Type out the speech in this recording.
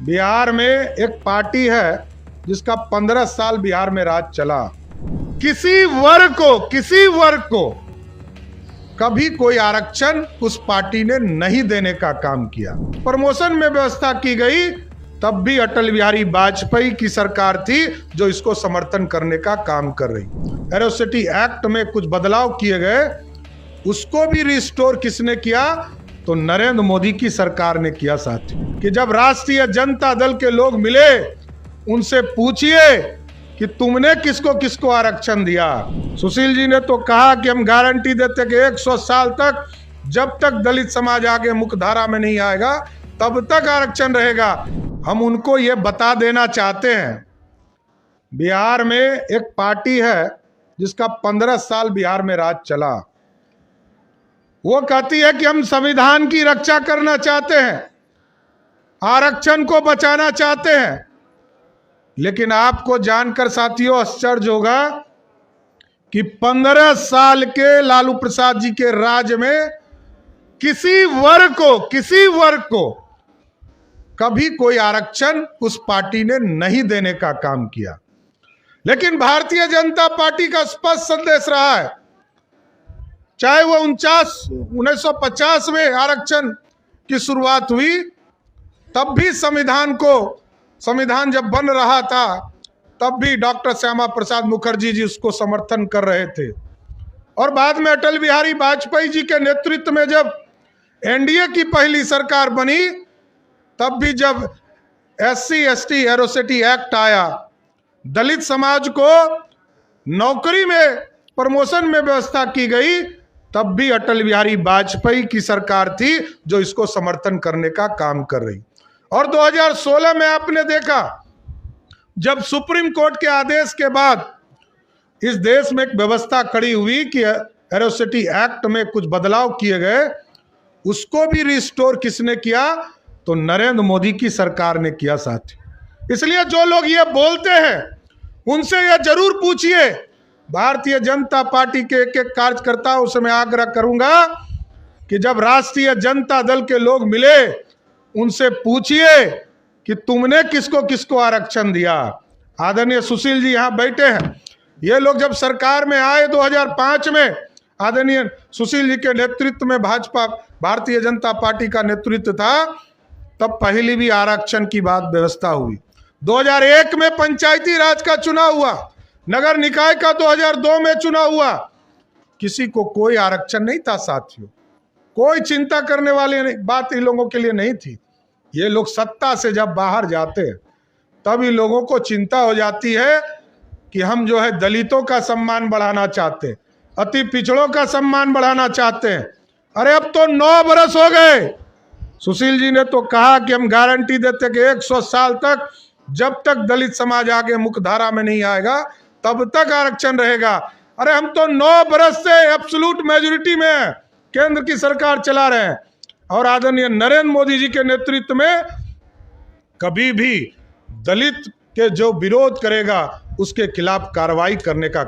बिहार में एक पार्टी है जिसका 15 साल बिहार में राज चला। किसी वर्ग को कभी कोई आरक्षण उस पार्टी ने नहीं देने का काम किया। प्रमोशन में व्यवस्था की गई, तब भी अटल बिहारी वाजपेयी की सरकार थी जो इसको समर्थन करने का काम कर रही। एरोसिटी एक्ट में कुछ बदलाव किए गए, उसको भी रिस्टोर किसने किया? तो नरेंद्र मोदी की सरकार ने किया साथी। कि जब राष्ट्रीय जनता दल के लोग मिले, उनसे पूछिए कि तुमने किसको किसको आरक्षण दिया। सुशील जी ने तो कहा कि हम गारंटी देते कि 100 साल तक, जब तक दलित समाज आगे मुख्यधारा में नहीं आएगा तब तक आरक्षण रहेगा। हम उनको ये बता देना चाहते हैं, बिहार में एक पार्टी है जिसका 15 साल बिहार में राज चला। वो कहती है कि हम संविधान की रक्षा करना चाहते हैं, आरक्षण को बचाना चाहते हैं, लेकिन आपको जानकर साथियों आश्चर्य होगा कि 15 साल के लालू प्रसाद जी के राज में किसी वर्ग को कभी कोई आरक्षण उस पार्टी ने नहीं देने का काम किया। लेकिन भारतीय जनता पार्टी का स्पष्ट संदेश रहा है, चाहे वो 1950 में आरक्षण की शुरुआत हुई, तब भी संविधान जब बन रहा था तब भी डॉक्टर श्यामा प्रसाद मुखर्जी जी उसको समर्थन कर रहे थे। और बाद में अटल बिहारी वाजपेयी जी के नेतृत्व में जब एनडीए की पहली सरकार बनी, तब भी जब SC/ST एरोसिटी एक्ट आया, दलित समाज को नौकरी में प्रमोशन में व्यवस्था की गई, तब भी अटल बिहारी वाजपेयी की सरकार थी जो इसको समर्थन करने का काम कर रही। और 2016 में आपने देखा, जब सुप्रीम कोर्ट के आदेश के बाद इस देश में एक व्यवस्था खड़ी हुई कि एरोसिटी एक्ट में कुछ बदलाव किए गए, उसको भी रिस्टोर किसने किया? तो नरेंद्र मोदी की सरकार ने किया साथी। इसलिए जो लोग ये बोलते हैं उनसे यह जरूर पूछिए, भारतीय जनता पार्टी के एक एक कार्यकर्ताओं से मैं आग्रह करूंगा कि जब राष्ट्रीय जनता दल के लोग मिले, उनसे पूछिए कि तुमने किसको किसको आरक्षण दिया। आदरणीय सुशील जी यहाँ बैठे हैं, ये लोग जब सरकार में आए 2005 में, आदरणीय सुशील जी के नेतृत्व में भाजपा भारतीय जनता पार्टी का नेतृत्व था, तब पहली भी आरक्षण की बात व्यवस्था हुई। 2001 में पंचायती राज का चुनाव हुआ, नगर निकाय का 2002 में चुनाव हुआ, किसी को कोई आरक्षण नहीं था साथियों। कोई चिंता करने वाली बात इन लोगों के लिए नहीं थी। ये लोग सत्ता से जब बाहर जाते हैं तब इन लोगों को चिंता हो जाती है कि हम जो है दलितों का सम्मान बढ़ाना चाहते हैं, अति पिछड़ों का सम्मान बढ़ाना चाहते हैं। अरे अब तो 9 बरस हो गए। सुशील जी ने तो कहा कि हम गारंटी देते कि 100 साल तक, जब तक दलित समाज आगे मुख्यधारा में नहीं आएगा तब तक आरक्षण रहेगा। अरे हम तो 9 बरस से एब्सोल्यूट मेजोरिटी में केंद्र की सरकार चला रहे हैं, और आदरणीय नरेंद्र मोदी जी के नेतृत्व में कभी भी दलित के जो विरोध करेगा उसके खिलाफ कार्रवाई करने का